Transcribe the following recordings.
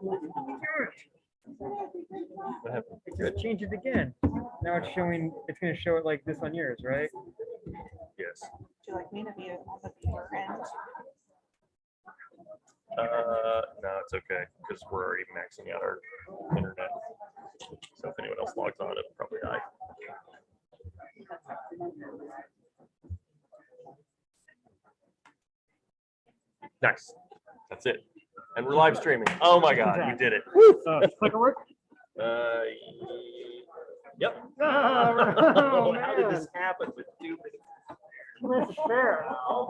What happened? It's gonna change it again. Now it's showing. It's gonna show it like this on yours, right? Yes. Would you like me to be on the viewer end? No, it's okay because we're already maxing out our internet. So if anyone else logs on, it'll probably die. Nice. That's it. And we're live streaming. Oh my God, we did it. Clicker work. Yep. Oh, How did man. this happen with 2 minutes? That's fair. Oh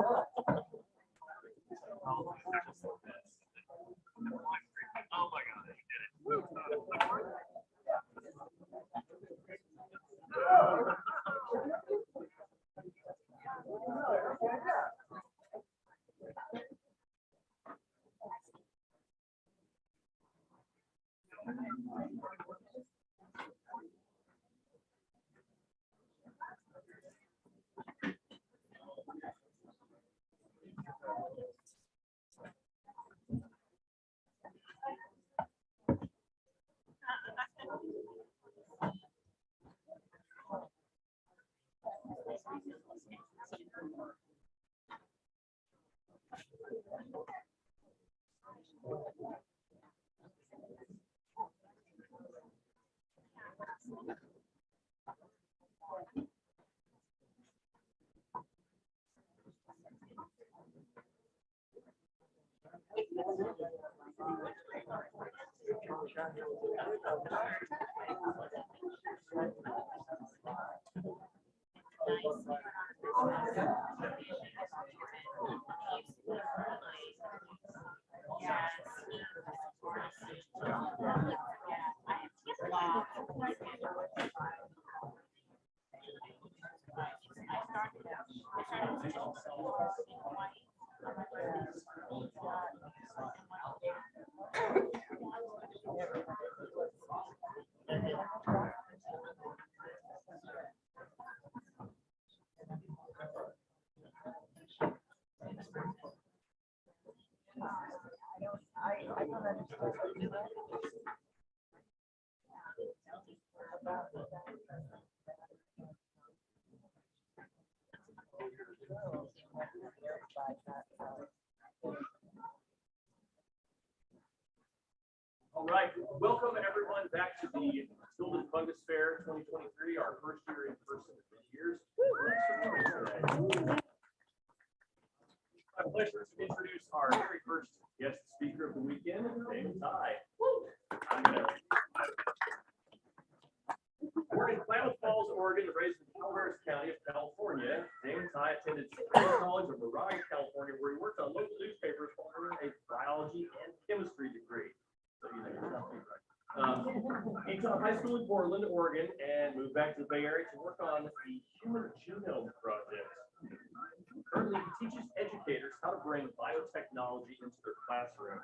my God, we did it. All right, welcome everyone back to the Tilden Fungus Fair 2023, our first year in person in 3 years. My pleasure to introduce our very first guest speaker of the weekend, Damon Tighe. Born in Klamath Falls, Oregon, and raised in Calaveras County of California, Damon Tighe attended Cherries College of Merritt, California, where he worked on local newspapers while earning a biology and chemistry degree. He taught high school in Portland, Oregon, and moved back to the Bay Area to work on the Human Genome Project. Currently, he teaches educators how to bring biotechnology into their classroom.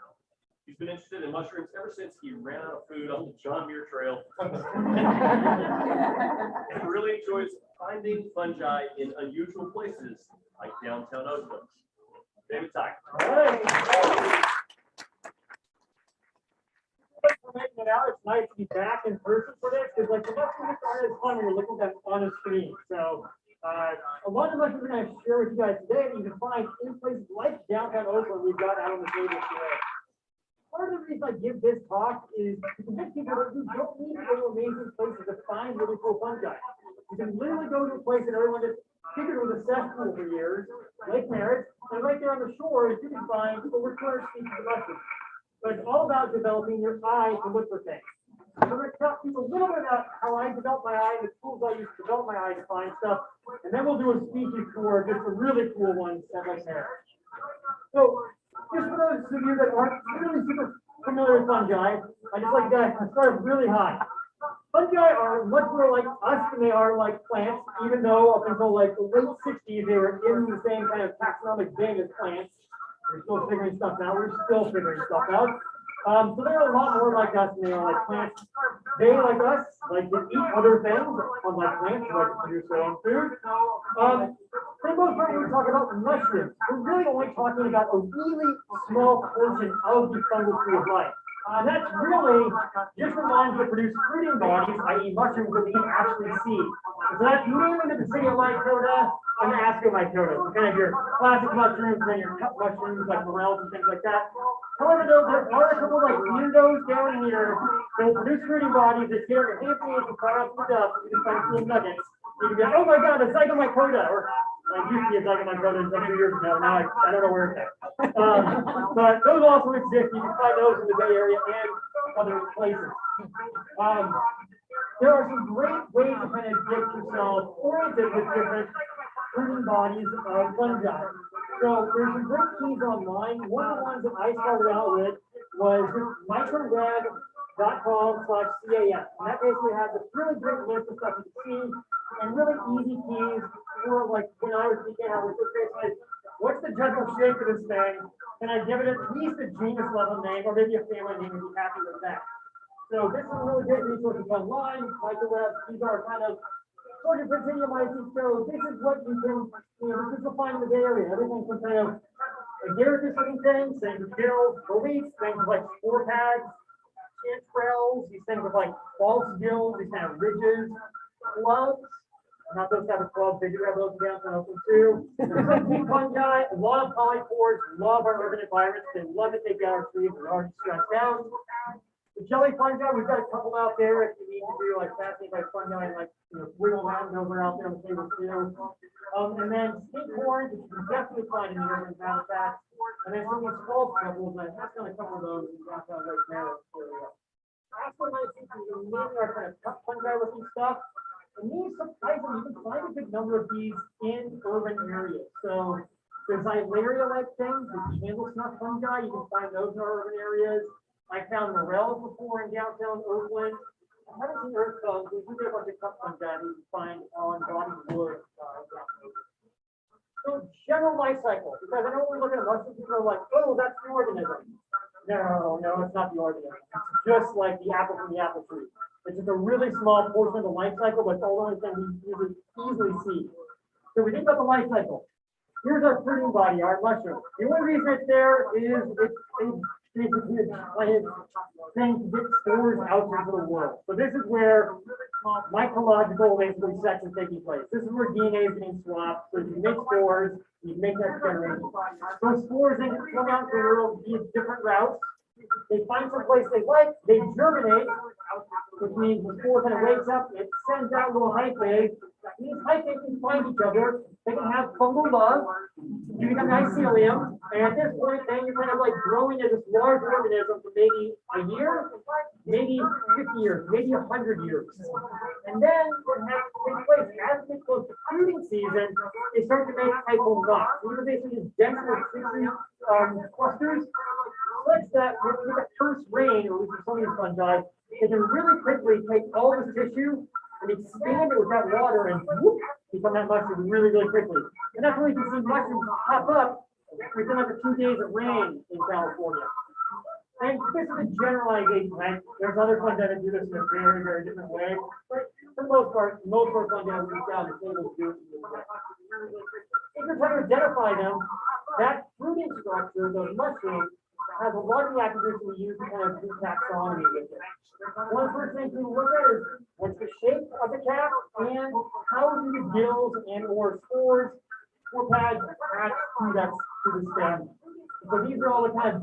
He's been interested in mushrooms ever since he ran out of food on the John Muir Trail. And really enjoys finding fungi in unusual places like downtown Oakland. David Tighe. Making it out. It's nice to be back in person for this because, like, the mushrooms aren't as fun when you're looking at them on a screen. So, a lot of mushrooms we're going to share with you guys today that you can find in places like downtown Oakland. We've got out on the table today. Part of the reason I give this talk is to convince people that you don't need to go to amazing places to find really cool fungi. You can literally go to a place that everyone just figured was a cesspool for years, Lake Merritt, and right there on the shore, you can find over 200 species of mushrooms. But it's all about developing your eye to look for things. So I'm going to tell people a little bit about how I developed my eye, the tools I use to develop my eye to find stuff, and then we'll do a species tour, just a really cool one at Lake Merritt. So, just for those of you that aren't really super familiar with fungi, I just like to start really high. Fungi are much more like us than they are like plants, even though up until like the late 60s, they were in the same kind of taxonomic vein as plants. We're still figuring stuff out. We're still figuring stuff out. So they're a lot more like us than they are like plants. They, like us, like to eat other things, unlike plants, who like to produce their own food. For the most part, we're talking about mushrooms. We're really only talking about a really small portion of the fungal tree of life. That's really just the ones that produce fruiting bodies, i.e. mushrooms that we can actually see. So that's mainly the Basidiomycete and the Ascomycota, so kind of your classic mushrooms and then your cup mushrooms like morels and things like that. However, though, there are a couple like weirdos down here that will produce fruiting bodies that share your hands and cut off the dust. You can find little nuggets. You can be like, oh my god, a Zygomycota, or I used to be a Zygomycota until 2 years ago. Now I don't know where it's at. But those also exist. You can find those in the Bay Area and other places. There are some great ways to kind of get yourself oriented with different fruiting bodies of fungi. So there's some great keys online. One of the ones that I started out with was microweb.com/CAF. And that basically has a really great list of stuff you can see and really easy keys for like when I was thinking, I was just basically, what's the general shape of this thing? Can I give it at least a genus level name or maybe a family name and be happy with that? So this is a really great resources online, microweb. These are kind of sort of Basidiomycetes. So this is what you can, this is you'll find in the Bay Area. Everything from kind of agaricus looking things, things gills, phalloides, things like spore pads, chanterelles, these things with like false gills, these kind of ridges, clubs. Not those type of clubs, they do have those down open too. Fungi, a lot of polypores, love our urban environments. They love to take out our trees, they're already stressed out. The jelly fungi, we've got a couple out there if you need to do like fascinated by fungi and like wiggle around over out there on the table too. And then snake horns, which you can definitely find in the urban habitats. And then some of these false pebbles, and I've done a couple of those in downtown Lake Merritt area. Ascomycetes is mainly our kind of cup fungi looking stuff. And these, surprisingly, you can find a good number of these in urban areas. So there's Ilaria-like things, the candle snuff fungi, you can find those in our urban areas. I found morels before in downtown Oakland. I haven't seen earth bugs. We do get a bunch of cup fungi that you can find on body wood. So general life cycle, because I know we're looking at mushrooms, people are like, oh, that's the organism. No, it's not the organism. It's just like the apple from the apple tree. It's just a really small portion of the life cycle, but it's all the only thing we easily see. So we think about the life cycle. Here's our fruiting body, our mushroom. The only reason it's there is it's basically a giant thing to get spores out into the world. So this is where mycological basically sex is taking place. This is where DNA is being swapped. So you make spores, you make next generation. Those spores then come out into the world via different routes. They find some place they like, they germinate, which means the spore kind of wakes up, it sends out little hyphae. These hyphae can find each other, they can have fungal love, you become mycelium, and at this point, then you're kind of like growing into this large organism for maybe a year, maybe 50 years, maybe 100 years. And then what happens takes place as it gets close to fruiting season, they start to make hyphal knots. These are basically these dense clusters. Such that when you get the first rain, or at least some of these fungi, they can really quickly take all this tissue and expand it with that water and whoop, become that mushroom really, really quickly. And that's where you can see mushrooms pop up within like 2 days of rain in California. And this is a generalization, right? There's other fungi that do this in a very, very different way. But for the most part, most of our fungi we found the table do it in this way. If you're trying to identify them, that fruiting structure, those mushrooms, has a lot of the attributes we use to kind of do taxonomy with it. One of the first things we look at is what's the shape of the cap and how do the gills and or spores or pads attach to the stem. So these are all the kind of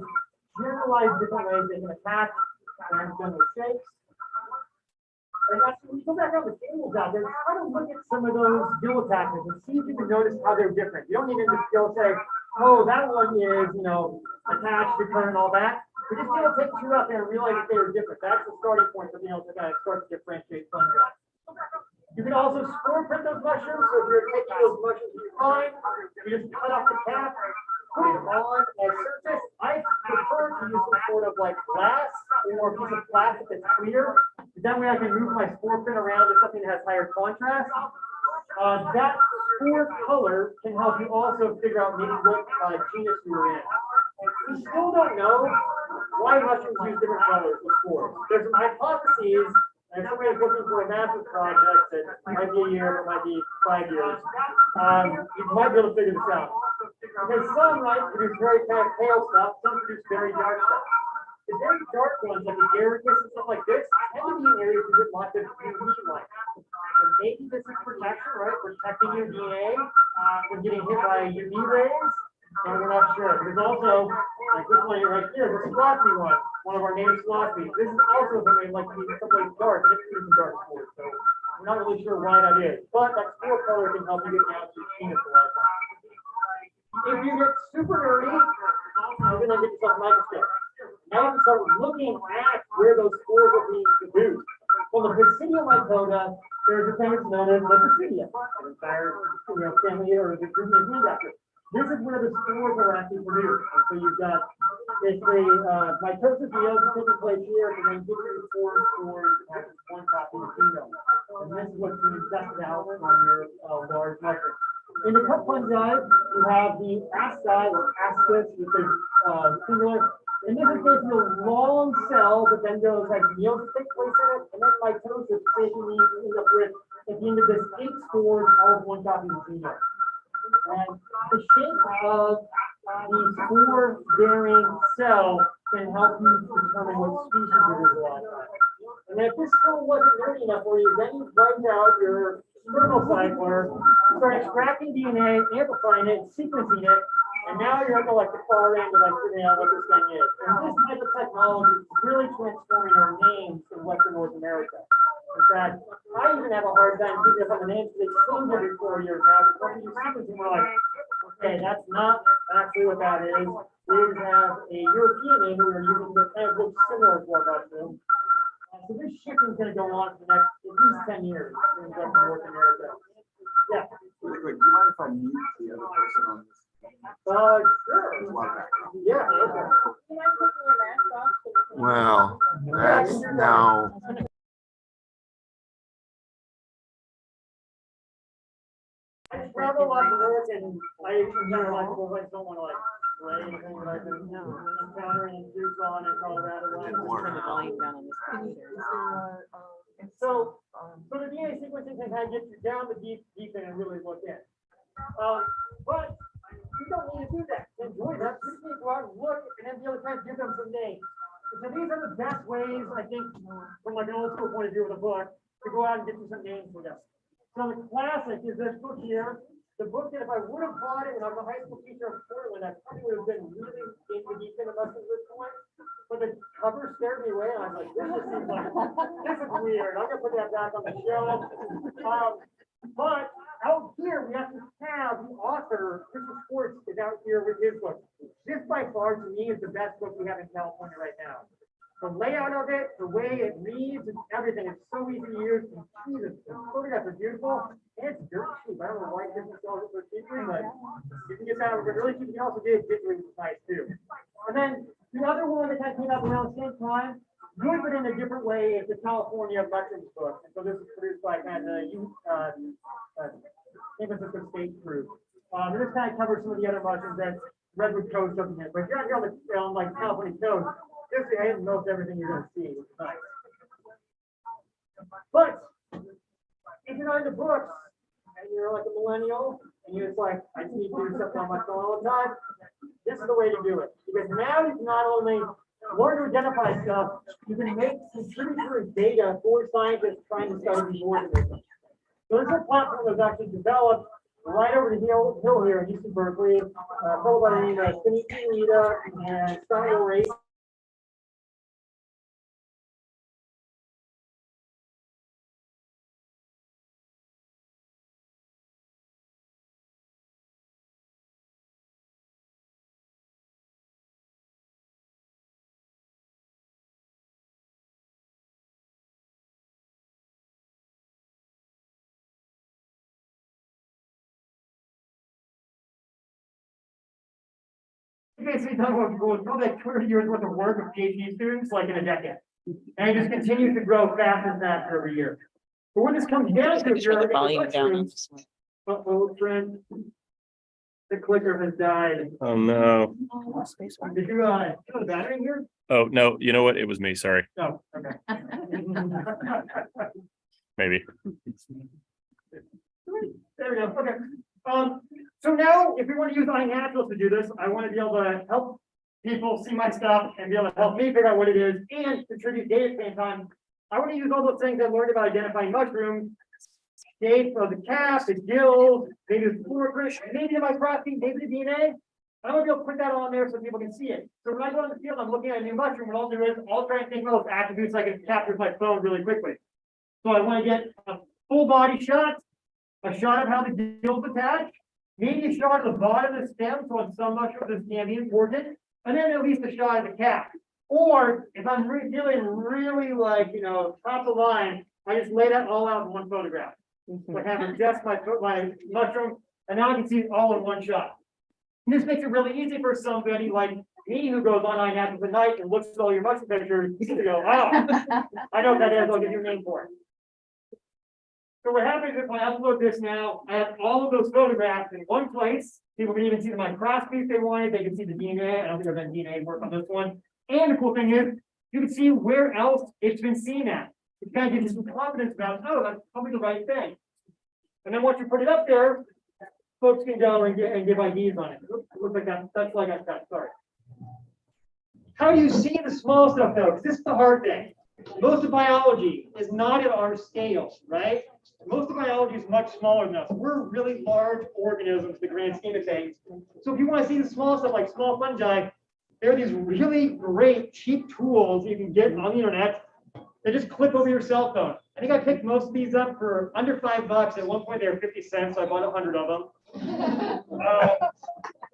generalized different ways they can attach and general shapes. And actually, when you go back on the tables out there, try to look at some of those gill attachments and see if you can notice how they're different. You don't need to just go say, oh, that one is, attached to current and all that. We just need to take two out there and realize that they are different. That's the starting point for being able to kind of start to differentiate fungi. You can also spore print those mushrooms. So if you're taking those mushrooms you find, you just cut off the cap, put it on a surface. I prefer to use some sort of like glass or a piece of plastic that's clear. That way I can move my spore print around to something that has higher contrast. That spore color can help you also figure out maybe what genus you're in. We still don't know why mushrooms use different colors with spores. There's some hypotheses, and if somebody's looking for a massive project that might be a year, it might be 5 years, you might be able to figure this out. Because some produce very kind of pale stuff, some produce very dark stuff. The The very dark ones, like the Cherries and stuff like this, tend to be in areas that get lots of UV light. So maybe this is protection, right? Protecting your DNA from getting hit by UV rays. So we're not sure. There's also, like this one right here, this sloppy one of our native sloppies. This is also something like something dark, and it's pretty dark sport. So we're not really sure why that is. But that spore color can help you get down to the penis a lot of times. If you get super nerdy, you're gonna get yourself a microscope. Now you can start looking at where those spores are being produced. Well, the Basidiomycete, there's a thing that's known as the Basidium, an entire family or the group of named after. This is where the spores are actually produced. And so you've got basically mitosis meiosis taking place here, and then different spores that have one copy of the genome. And this is what's being tested out on your large mushroom. In the cup fungi, you have the asci or ascus, which is singular. And this is basically a long cell that then goes like meiosis takes place in it, and then mitosis basically you end up with at the end of this 8 spores, all of one copy of the genome. And the shape of the spore-bearing cell can help you determine what species it is a lot of times. And if this still wasn't nerdy enough for you, then you write out your spermal cycler, start extracting DNA, amplifying it, sequencing it, and now you're at the, like the far end of like figuring out what this thing is. And this type of technology is really transforming our names in Western North America. In fact, I even have a hard time keeping up on the names because they change every 4 years now. Because when you sequencing, we're like, okay, that's not actually what that is. We even have a European name that we're using that kind of looks similar to our mushroom. So this shipping is going to go on for the next at least 10 years in Western North America. Yeah. Really quick, do you mind if I mute the other person on this? Sure. Yeah. Okay. Well, that's now. I travel a lot of work and I encounter like people who don't want to like spray anything that I've been encountering in Tucson and Colorado. Turn the volume down on this computer. So the DNA sequencing can kind of get you down the deep end and really look in. But you don't need to do that. Enjoy that. You just need to go out and look and then be able to kind of give them some names. And so these are the best ways, I think, from like an old school point of view of the book, to go out and get you some names for them. So the classic is this book here. The book that if I would have bought it when I was a high school teacher in Portland, I probably would have been really into deep into mushrooms at this point. But the cover scared me away, and I was like, this just seems like this is weird. I'm gonna put that back on the shelf. But out here, we actually have the author, Christopher Schwartz, is out here with his book. This by far to me is the best book we have in California right now. The layout of it, the way it reads, and everything, it's so easy to use. And Jesus, the photographs are beautiful. And it's dirt cheap. I don't know why Disney sells it so cheaply, but you can get that over really cheap. You can also get it digitally, which is nice too. And then the other one that kind of came out around the same time, good but in a different way, is the California Mushrooms book. And so this is produced by kind of the San Francisco State Group. And this kind of covers some of the other mushrooms that Redwood Coast doesn't have. But if you're out here on like California coast, just I didn't know everything you're going to see, which is nice. But if you're not into books and you're like a millennial and you're just like, I just need to do something on my phone all the time, this is the way to do it. Because now you can not only learn to identify stuff, you can make contributory data for scientists trying to study these organisms. So this is a platform that was actually developed right over the hill here in UC Berkeley, fellow by the name of Amanita and Tighe. Basically talking about people with like 20 years worth of work of PhD students like in a decade. And it just continues to grow faster and faster every year. But when this comes down to it, Turn the volume down on this one. friend, the clicker has died. Oh, no. Did you have the battery here? Oh, no. You know what? It was me. Sorry. Oh, okay. Maybe. There we go. Okay. So now, if we want to use iNaturalist to do this, I want to be able to help people see my stuff and be able to help me figure out what it is and contribute data at the same time. I want to use all those things I learned about identifying mushrooms, shape of the cap, the gills, maybe the footprint, maybe the microscopy, maybe the DNA. I want to be able to put that on there so people can see it. So when I go in the field, I'm looking at a new mushroom, what I'll do is I'll try and think of those attributes I can capture with my phone really quickly. So I want to get a full body shot, a shot of how the gills attach, maybe a shot of the bottom of the stem, so on some mushrooms this can be important, and then at least a shot of the cap. Or if I'm feeling really like, top of the line, I just lay that all out in one photograph. Like having just my mushroom, and now I can see it all in one shot. And this makes it really easy for somebody like me who goes on iNaturalist at night and looks at all your mushroom pictures to go, oh, I know what that is, I'll give you a name for it. So what happens if I upload this now, I have all of those photographs in one place. People can even see the microscopy if they wanted. They can see the DNA. I don't think I've done DNA work on this one. And the cool thing is, you can see where else it's been seen at. It kind of gives you some confidence about, oh, that's probably the right thing. And then once you put it up there, folks can go and give IDs on it. Looks like that. That's like I said. Sorry. How do you see the small stuff though? Because this is the hard thing. Most of biology is not at our scale, right? Most of biology is much smaller than us. We're really large organisms, the grand scheme of things. So if you want to see the small stuff like small fungi, there are these really great cheap tools you can get on the internet. They just clip over your cell phone. I think I picked most of these up for under $5. At one point they were 50 cents, so I bought 100 of them.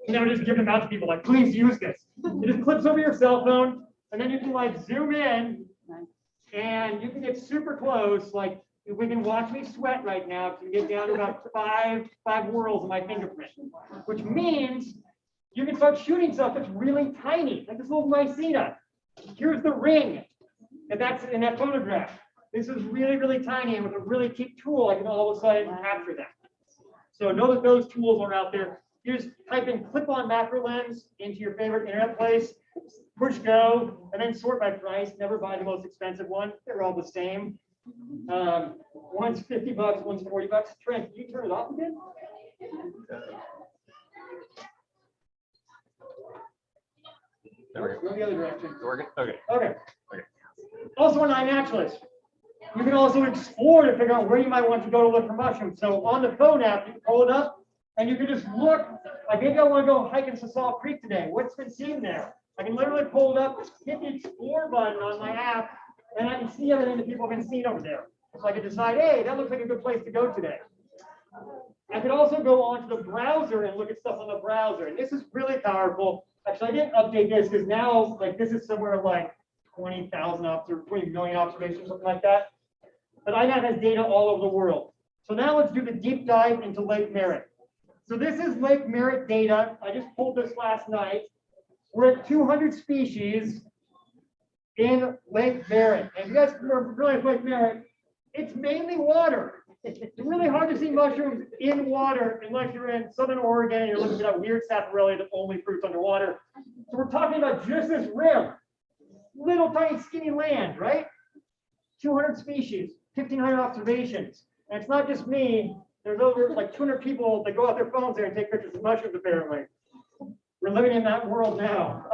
Just give them out to people like, please use this. It just clips over your cell phone, and then you can like zoom in, and you can get super close. Like we can watch me sweat right now. You can get down to about five whorls of my fingerprint, which means you can start shooting stuff that's really tiny, like this little myceta. Here's the ring, and that's in that photograph. This is really, really tiny, and with a really cheap tool, I can all of a sudden capture that. So know that those tools are out there. You just type in clip-on macro lens into your favorite internet place, push go, and then sort by price. Never buy the most expensive one. They're all the same. One's $50, one's $40. Trent, can you turn it off again? There we go. Go the other direction. Working? Okay. Okay. Also on iNaturalist, you can also explore to figure out where you might want to go to look for mushrooms. So on the phone app, you can pull it up and you can just look. Like maybe I want to go hiking Sasal Creek today. What's been seen there? I can literally pull it up, hit the explore button on my app, and I can see everything that people have been seeing over there. So I can decide, hey, that looks like a good place to go today. I could also go onto the browser and look at stuff on the browser. And this is really powerful. Actually, I didn't update this because now, like, this is somewhere like 20,000 or 20 million observations, something like that. But iNav has data all over the world. So now let's do the deep dive into Lake Merritt. So this is Lake Merritt data. I just pulled this last night. We're at 200 species in Lake Merritt. And if you guys remember Lake Merritt, it's mainly water. It's really hard to see mushrooms in water unless you're in Southern Oregon and you're looking at that weird sapphirella that only fruits underwater. So we're talking about just this rim, little tiny skinny land, right? 200 species, 1,500 observations. And it's not just me. There's over like 200 people that go out their phones there and take pictures of mushrooms, apparently. We're living in that world now.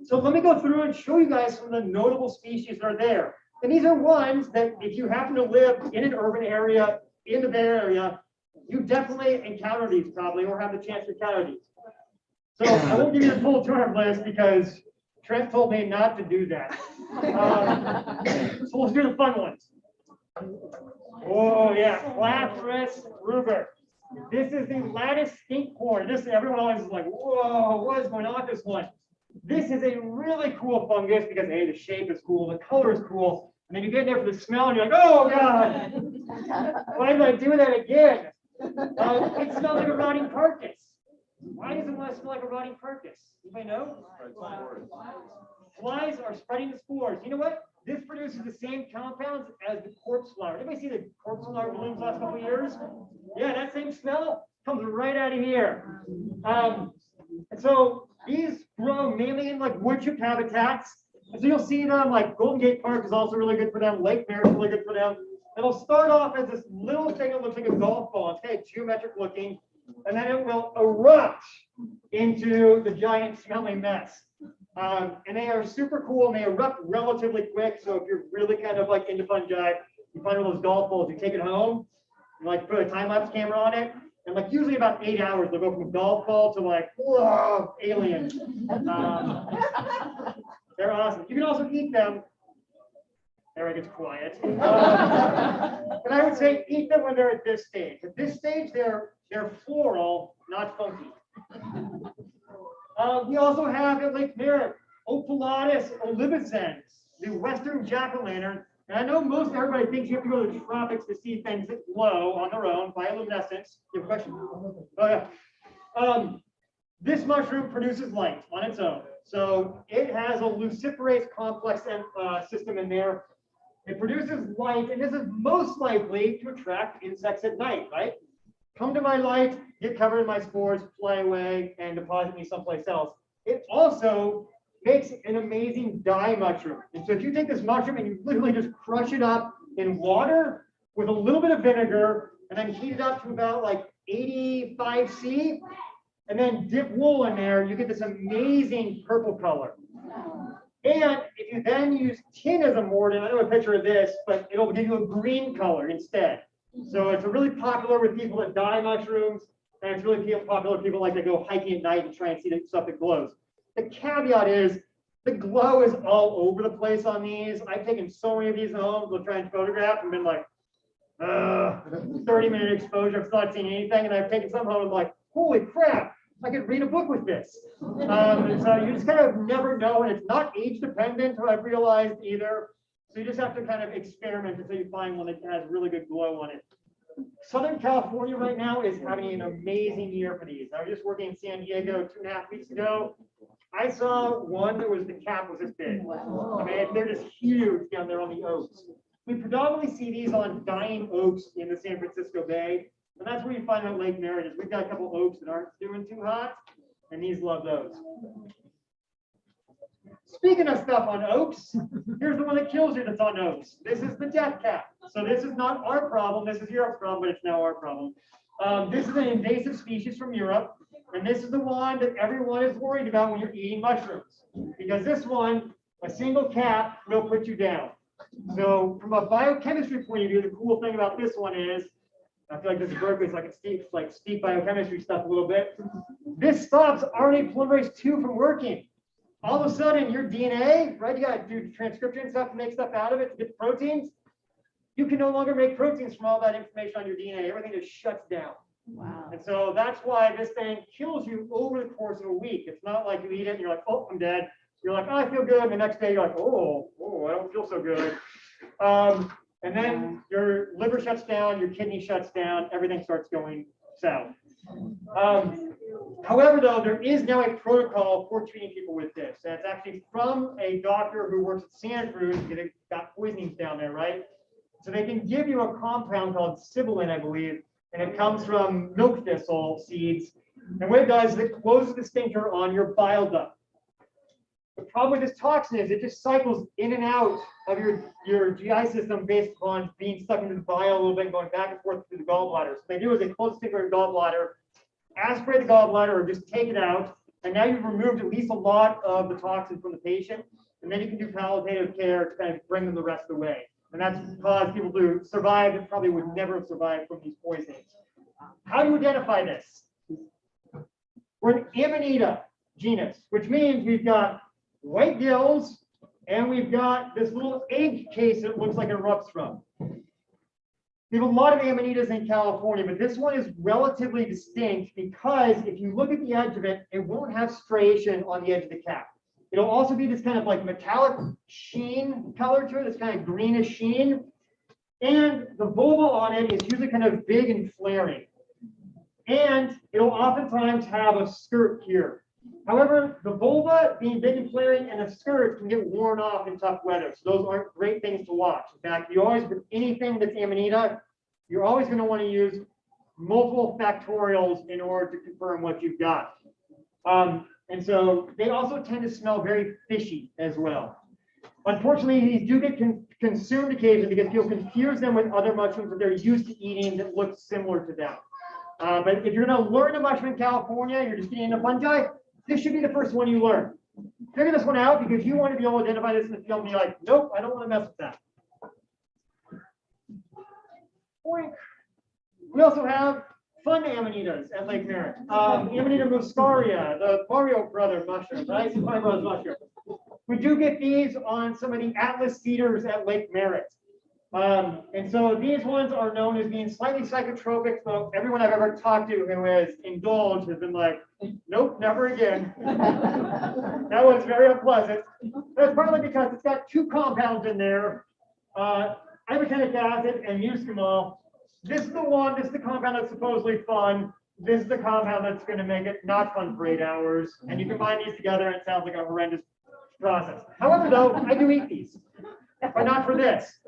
So let me go through and show you guys some of the notable species that are there. And these are ones that if you happen to live in an urban area, in the Bay Area, you definitely encounter these probably, or have the chance to encounter these. So I won't give you the full 200 list because Trent told me not to do that. So let's do the fun ones. Oh yeah, Lapras ruber. This is the lattice skink corn. This everyone always is like, whoa, what is going on with this one? This is a really cool fungus because A, the shape is cool, the color is cool, and then you get in there for the smell and you're like, oh God, why did I do that again? It smells like a rotting carcass. Why does it want to smell like a rotting carcass? Anybody know? Flies are spreading the spores. You know what? This produces the same compounds as the corpse flower. Anybody see the corpse flower blooms last couple of years? Yeah, that same smell comes right out of here. And so these grow mainly in like wood chip habitats. And so you'll see them like Golden Gate Park is also really good for them. Lake Merritt is really good for them. It'll start off as this little thing that looks like a golf ball. It's kind of geometric looking. And then it will erupt into the giant smelling mess. And they are super cool and they erupt relatively quick. So if you're really kind of like into fungi, you find one of those golf balls, you take it home, you like put a time-lapse camera on it, and like usually about 8 hours, they'll go from golf ball to like, whoa, aliens. They're awesome. You can also eat them. There it gets quiet. But I would say eat them when they're at this stage. At this stage, they're floral, not funky. We also have at Lake Merritt, Omphalotus, olivascens, the western jack-o'-lantern. And I know most everybody thinks you have to go to the tropics to see things that glow on their own, bioluminescence. You have a question? Oh, yeah. This mushroom produces light on its own. So it has a luciferase complex system in there. It produces light, and this is most likely to attract insects at night, right? Come to my light, get covered in my spores, fly away, and deposit me someplace else. It also makes an amazing dye mushroom. And so if you take this mushroom and you literally just crush it up in water with a little bit of vinegar, and then heat it up to about like 85 C, and then dip wool in there, you get this amazing purple color. And if you then use tin as a mordant, I don't have a picture of this, but it'll give you a green color instead. So it's really popular with people that dye mushrooms, and it's really popular with people like to go hiking at night and try and see the stuff that glows. The caveat is the glow is all over the place on these. I've taken so many of these home to try and photograph and been like, 30-minute exposure, I've not seen anything, and I've taken some home and I'm like, holy crap, I could read a book with this. And so you just kind of never know, and it's not age dependent, I've realized either. So you just have to kind of experiment until you find one that has really good glow on it. Southern California right now is having an amazing year for these. I was just working in San Diego 2.5 weeks ago. I saw one that was, the cap was this big. I mean, they're just huge down there on the oaks. We predominantly see these on dying oaks in the San Francisco Bay. And that's where you find out Lake Merritt is. We've got a couple oaks that aren't doing too hot, and these love those. Speaking of stuff on oaks, here's the one that kills you that's on oaks. This is the death cap. So this is not our problem. This is Europe's problem, but it's now our problem. This is an invasive species from Europe, and this is the one that everyone is worried about when you're eating mushrooms. Because this one, a single cap will put you down. So from a biochemistry point of view, the cool thing about this one is, I feel like this is Berkeley, so I can speak biochemistry stuff a little bit. This stops RNA polymerase II from working. All of a sudden, your DNA, right? You got to do transcription stuff to make stuff out of it to get proteins. You can no longer make proteins from all that information on your DNA. Everything just shuts down. Wow. And so that's why this thing kills you over the course of a week. It's not like you eat it and you're like, oh, I'm dead. You're like, oh, I feel good. And the next day, you're like, oh, I don't feel so good. And then your liver shuts down, your kidney shuts down, everything starts going south. However, though, there is now a protocol for treating people with this. And it's actually from a doctor who works at Santa Cruz because they've got poisonings down there, right? So they can give you a compound called sibyllin, I believe, and it comes from milk thistle seeds. And what it does is it closes the sphincter on your bile duct. The problem with this toxin is it just cycles in and out of your GI system based upon being stuck into the bile a little bit, going back and forth through the gallbladder. So what they do is they close the sphincter in the gallbladder, aspirate the gallbladder, or just take it out, and now you've removed at least a lot of the toxin from the patient, and then you can do palliative care to kind of bring them the rest of the way. And that's caused people to survive that probably would never have survived from these poisonings. How do you identify this? We're an Amanita genus, which means we've got white gills, and we've got this little egg case that looks like it erupts from. We have a lot of Amanitas in California, but this one is relatively distinct because if you look at the edge of it, it won't have striation on the edge of the cap. It'll also be this kind of like metallic sheen color to it, this kind of greenish sheen. And the vulva on it is usually kind of big and flaring. And it'll oftentimes have a skirt here. However, the vulva being big and flaring and the skirt can get worn off in tough weather. So those aren't great things to watch. In fact, you always, with anything that's Amanita, you're always going to want to use multiple factorials in order to confirm what you've got. And so they also tend to smell very fishy as well. Unfortunately, these do get consumed occasionally because people confuse them with other mushrooms that they're used to eating that look similar to them. But if you're going to learn a mushroom in California, you're just getting into fungi, this should be the first one you learn. Figure this one out because you want to be able to identify this in the field and be like, nope, I don't want to mess with that. Boink. We also have fun amanitas at Lake Merritt. Amanita muscaria, the Mario brother mushroom, right? Super Brothers mushroom. We do get these on some of the Atlas cedars at Lake Merritt. And so these ones are known as being slightly psychotropic. So everyone I've ever talked to who has indulged has been like, nope, never again. That one's very unpleasant. That's partly because it's got two compounds in there, ibotenic acid and muscimol. This is the one, this is the compound that's supposedly fun. This is the compound that's going to make it not fun for 8 hours. And you combine these together and it sounds like a horrendous process. However, though, I do eat these, but not for this.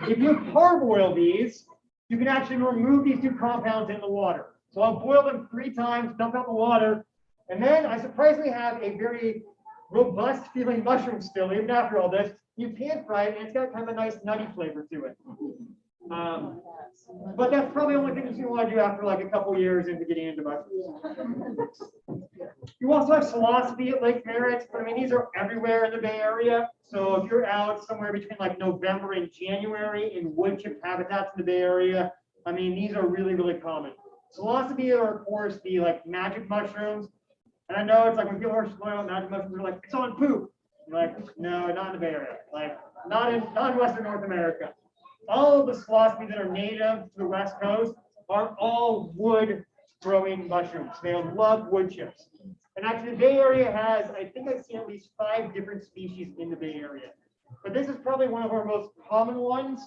If you parboil these, you can actually remove these two compounds in the water. So I'll boil them 3 times, dump out the water, and then I surprisingly have a very robust feeling mushroom still, even after all this. You pan fry it, and it's got kind of a nice nutty flavor to it. But that's probably the only thing you want to do after like a couple years into getting into mushrooms. You also have philosophy at Lake Merritt, but I mean, these are everywhere in the Bay Area. So if you're out somewhere between like November and January in wood chip habitats in the Bay Area, I mean, these are really, really common. Philosophy are, of course, the like magic mushrooms. And I know it's like when people are spoiled, magic mushrooms are like, it's on poop. You're like, no, not in the Bay Area. Like, not in Western North America. All of the philosophy that are native to the West Coast are all wood growing mushrooms. They love wood chips. And actually the Bay Area has, I think I've seen at least 5 different species in the Bay Area. But this is probably one of our most common ones.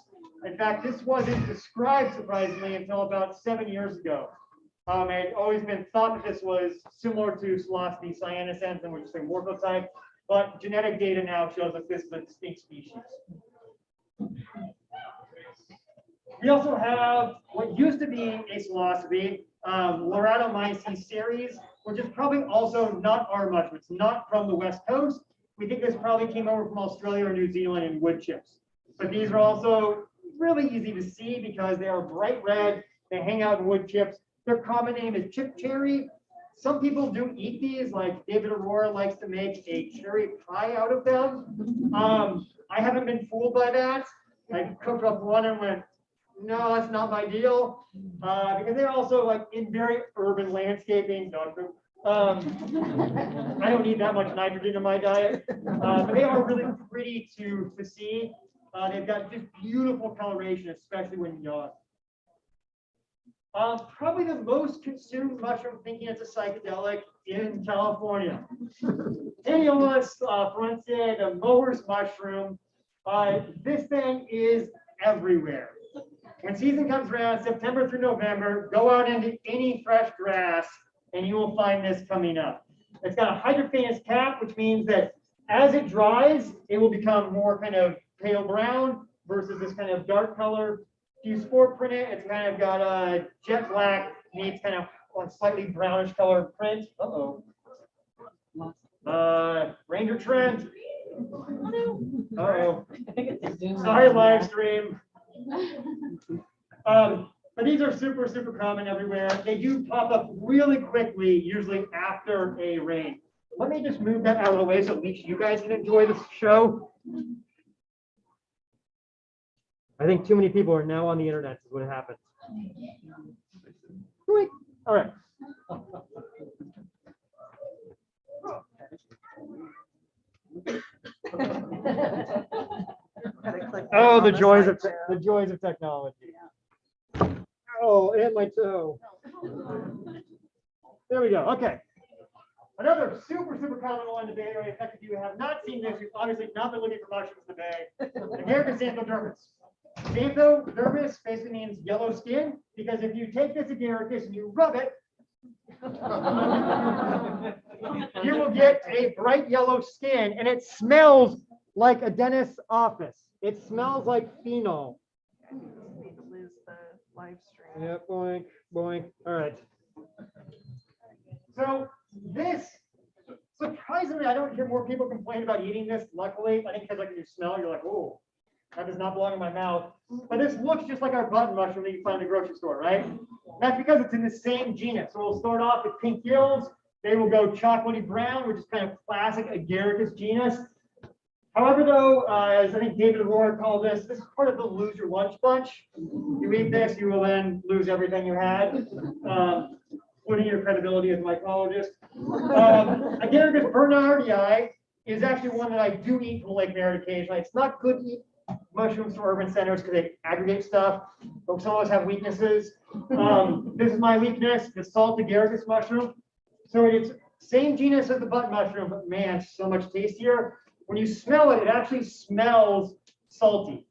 In fact, this wasn't described surprisingly until about 7 years ago. It had always been thought that this was similar to philosophy cyanescens, and which is a morphotype, but genetic data now shows that this is a distinct species. We also have what used to be a philosophy, Leratiomyces ceres, which is probably also not our mushroom. It's not from the West Coast. We think this probably came over from Australia or New Zealand in wood chips. But these are also really easy to see because they are bright red. They hang out in wood chips. Their common name is chip cherry. Some people do eat these, like David Aurora likes to make a cherry pie out of them. I haven't been fooled by that. I cooked up one and went, no, that's not my deal. Because they're also like in very urban landscaping, dog food. I don't need that much nitrogen in my diet. But they are really pretty to see. They've got just beautiful coloration, especially when young. Probably the most consumed mushroom, thinking it's a psychedelic in California. Timulus frontier, the mower's mushroom. This thing is everywhere. When season comes around, September through November, go out into any fresh grass and you will find this coming up. It's got a hydrophanous cap, which means that as it dries, it will become more kind of pale brown versus this kind of dark color. If you spore print it, it's kind of got a jet black, meets kind of a slightly brownish color print. Ranger Trent. Sorry, live stream. But these are super, super common everywhere. They do pop up really quickly, usually after a rain. Let me just move that out of the way so at least you guys can enjoy this show. I think too many people are now on the internet is what happens. All right. Oh, the joys of technology. Oh, and my toe. There we go. Okay. Another super, super common one in the Bay Area. In fact, if you have not seen this, you've obviously not been looking for mushrooms in the Bay. American Xanthodermis. Xanthodermis basically means yellow skin, because if you take this agaricus and you rub it, you will get a bright yellow skin, and it smells like a dentist's office. It smells like phenol. I just need to lose the live stream. Yeah, boink, boink. All right. So this, surprisingly, I don't hear more people complain about eating this. Luckily, I think because like you smell, you're like, oh, that does not belong in my mouth. But this looks just like our button mushroom that you find in the grocery store, right? That's because it's in the same genus. So we'll start off with pink gills. they will go chocolatey brown, which is kind of classic Agaricus genus. However, though, as I think David Aurora called this is part of the lose your lunch bunch. You eat this, you will then lose everything you had, including your credibility as a mycologist. Agaricus bernardii is actually one that I do eat from Lake Merritt occasionally. It's not good to eat mushrooms from urban centers because they aggregate stuff, but some of us have weaknesses. This is my weakness, the salt agaricus mushroom. So it's same genus as the butt mushroom, but man, so much tastier. When you smell it, it actually smells salty.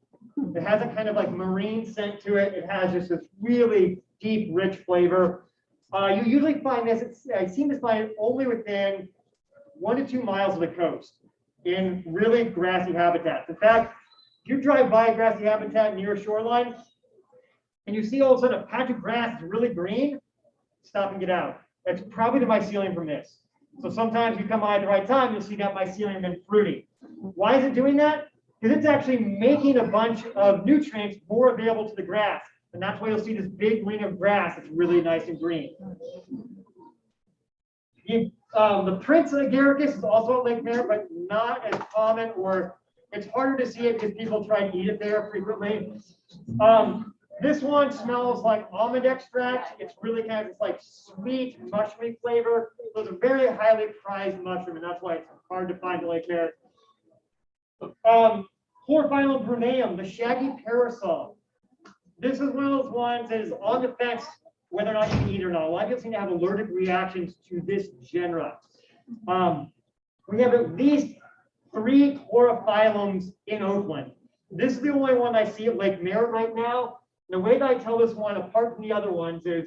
It has a kind of like marine scent to it. It has just this really deep, rich flavor. You usually find this, I seem to find it only within 1 to 2 miles of the coast in really grassy habitats. In fact, if you drive by a grassy habitat near a shoreline and you see all of a sudden a patch of grass is really green, stop and get out. That's probably the mycelium from this. So sometimes you come by at the right time, you'll see that mycelium and fruity. Why is it doing that? Because it's actually making a bunch of nutrients more available to the grass. And that's why you'll see this big ring of grass that's really nice and green. The Prince agaricus is also at Lake Merritt, but not as common, or it's harder to see it because people try to eat it there frequently. This one smells like almond extract. It's really kind of this like sweet mushroomy flavor. So it's a very highly prized mushroom, and that's why it's hard to find at Lake Merritt. Chlorophyllum bruneum, the shaggy parasol. This is one of those ones that is on the fence whether or not you can eat it or not. A lot of people seem to have allergic reactions to this genera. We have at least 3 chlorophyllums in Oakland. This is the only one I see at Lake Merritt right now. The way that I tell this one apart from the other ones is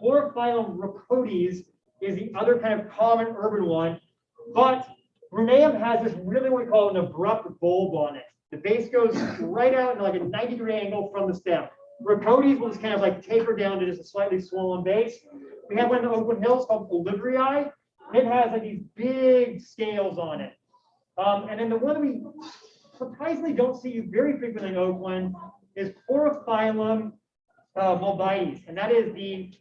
Chlorophyllum rhacodes is the other kind of common urban one, but bruneum has this really what we call an abrupt bulb on it. The base goes right out in like a 90-degree angle from the stem. Rhacodes will just kind of like taper down to just a slightly swollen base. We have one in the Oakland Hills called olivascens. It has like these big scales on it. And then the one we surprisingly don't see very frequently in Oakland is Chlorophyllum mulvites, and that is the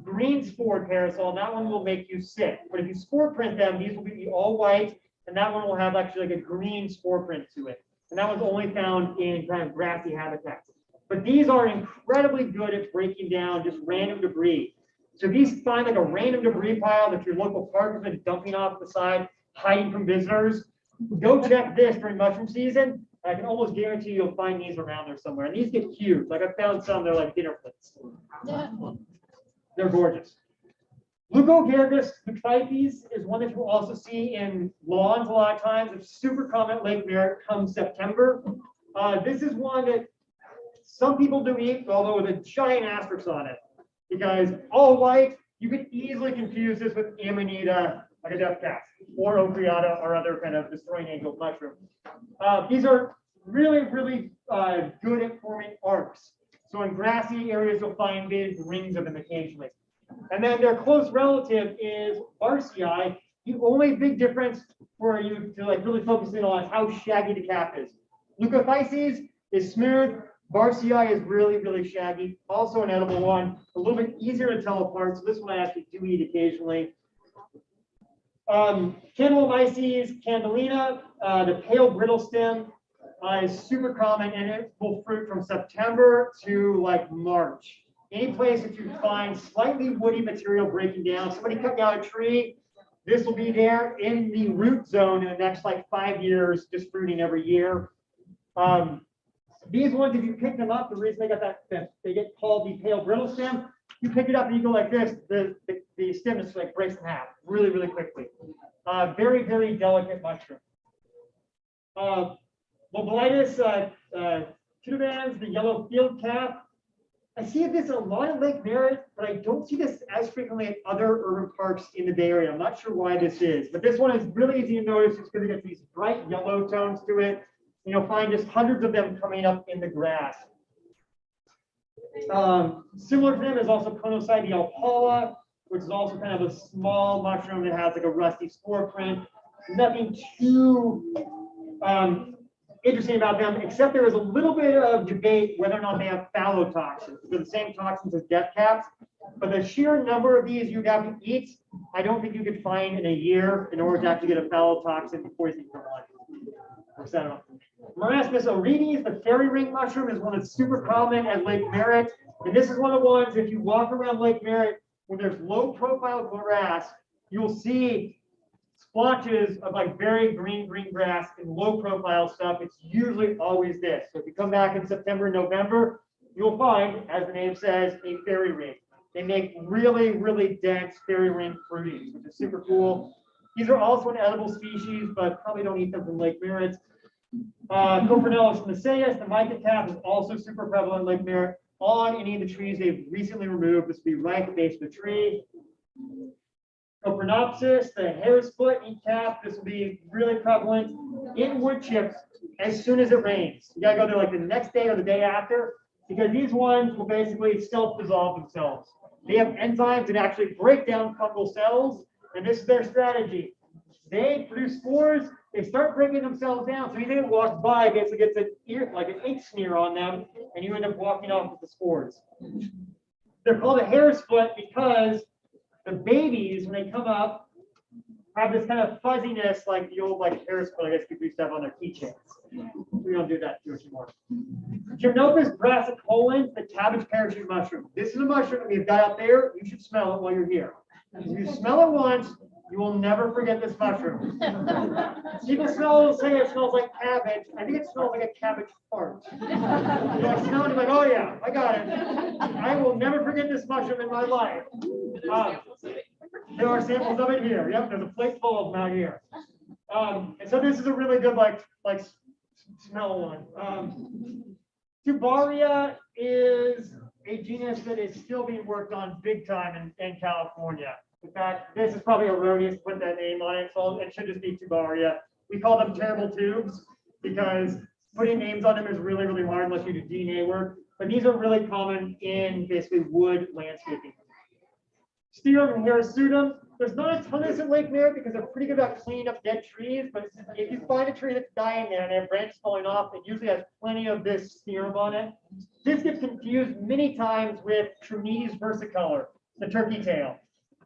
green spored parasol. And that one will make you sick. But if you spore print them, these will be all white, and that one will have actually like a green spore print to it. And that one's only found in kind of grassy habitats. But these are incredibly good at breaking down just random debris. So if you find like a random debris pile that your local park has been dumping off the side, hiding from visitors, go check this during mushroom season. I can almost guarantee you'll find these around there somewhere. And these get huge. Like I found some, they're like dinner plates. They're gorgeous. Leucoagaricus Tighe is one that you'll also see in lawns a lot of times. It's super common at Lake Merritt come September. This is one that some people do eat, although with a giant asterisk on it. Because all white, you could easily confuse this with Amanita, like a death cat, or Ochreata, or other kind of destroying angel mushroom. These are really, really good at forming arcs. So in grassy areas, you'll find big rings of them occasionally. And then their close relative is Barcii. The only big difference for you to like really focus in on is how shaggy the cap is. Leucothices is smooth. Barcii is really, really shaggy. Also an edible one. A little bit easier to tell apart. So this one I actually do eat occasionally. Candlomyces candelina, the pale brittle stem, is super common, and it will fruit from September to like March. Any place that you find slightly woody material breaking down, somebody cut down a tree, this will be there in the root zone in the next like 5 years, just fruiting every year. These ones, if you pick them up, the reason they got that, they get called the pale brittle stem. You pick it up and you go like this, the stem just like breaks in half really, really quickly. Very, very delicate mushroom. Omphalotus tudans, the yellow field calf. I see this a lot at Lake Merritt, but I don't see this as frequently at other urban parks in the Bay Area. I'm not sure why this is, but this one is really easy to notice. It's because it gets these bright yellow tones to it. You'll find just hundreds of them coming up in the grass. Similar to them is also Conocydia alpala, which is also kind of a small mushroom that has like a rusty spore print. Nothing too interesting about them, except there is a little bit of debate whether or not they have phallotoxins. They're the same toxins as death caps, but the sheer number of these you'd have to eat, I don't think you could find in a year in order to actually get a phallotoxin poisoning from one. So, Marasmus oredes, the fairy ring mushroom, is one that's super common at Lake Merritt. And this is one of the ones, if you walk around Lake Merritt, when there's low profile grass, you'll see splotches of like very green grass and low profile stuff. It's usually always this. So if you come back in September and November, you'll find, as the name says, a fairy ring. They make really, really dense fairy ring fruities, which is super cool. These are also an edible species, but probably don't eat them from Lake Merritt. Copernellus maceus, the mica cap, is also super prevalent in Lake Merritt. On any of the trees they've recently removed, this will be right at the base of the tree. Copernopsis, the hare's foot cap, this will be really prevalent in wood chips as soon as it rains. You gotta go there like the next day or the day after, because these ones will basically self-dissolve themselves. They have enzymes that actually break down fungal cells, and this is their strategy. They produce spores, they start breaking themselves down. So anything that walks by basically gets an ear, like an ink smear on them, and you end up walking off with the spores. They're called a hare's foot because the babies, when they come up, have this kind of fuzziness like the old like hare's foot, I guess people used to have on their keychains. We don't do that too much anymore. Gymnotus brassicolens, the cabbage parachute mushroom. This is a mushroom that we've got out there. You should smell it while you're here. If you smell it once, you will never forget this mushroom. People say it smells like cabbage. I think it smells like a cabbage fart. So I smell it and I'm like, oh yeah, I got it. I will never forget this mushroom in my life. There are samples of it here. Yep, there's a plate full of them out here. And so this is a really good like smell one. Tubaria is a genus that is still being worked on big time in California. In fact, this is probably erroneous to put that name on it, so it should just be Tubaria. We call them terrible tubes because putting names on them is really, really hard unless you do DNA work. But these are really common in basically wood landscaping. Sterum and Hirsutum. There's not a ton of this at Lake Merritt because they're pretty good about cleaning up dead trees. But if you find a tree that's dying there and they have branches falling off, it usually has plenty of this sterum on it. This gets confused many times with Trinides versicolor, the turkey tail.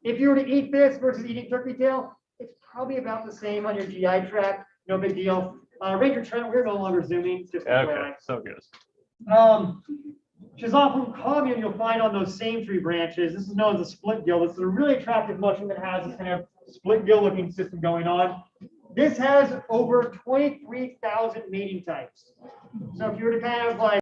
If you were to eat this versus eating turkey tail, it's probably about the same on your GI tract. No big deal. Ranger Trent, we're no longer zooming. Just Okay, so good. Schizophyllum commune you'll find on those same tree branches. This is known as a split gill. This is a really attractive mushroom that has this kind of split gill looking system going on. This has over 23,000 mating types. So if you were to kind of like